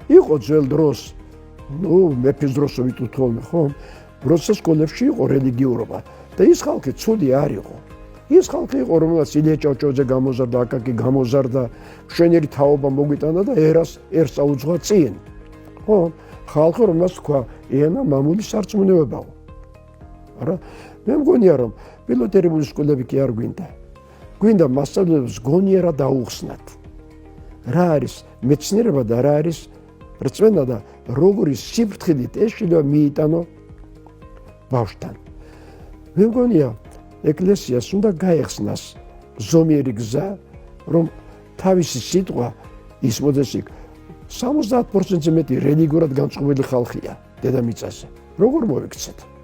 იყო ძველ დროს, მეფის დროს ვიტყვით ხოლმე, ხო? როცა სკოლებში იყო რელიგიურობა და ის ხალხი ცუდი არ იყო. ის ხალხი იყო, რომელსაც ილია ჭავჭავაძე გამოზარდა, აკაკი გამოზარდა, მშვენიერი თაობა მოგვიტანა და ერს აუძღვა წინ. ხო? ხალხი რომელსაც თქვა, ენა მამული სარწმუნოებაო. არა? მე მგონია რომ პილოტირებული სკოლები კი არ გვინდა. გვინდა მასწავლებლებს გონიერად დაუხსნათ. რა არის მეცნიერება და რა არის რწმენა და როგორი სიფრთხილით ეშლება მიიტანო ბავშვთან. მე მგონია ეკლესიას უნდა გაეხსნას ზომიერი გზა, რომ თავისი სიტყვა ის მოდეს იქ 70% მეტი რელიგიურად განწყობილი ხალხია დედამიწაზე. როგორ მოვიქცეთ?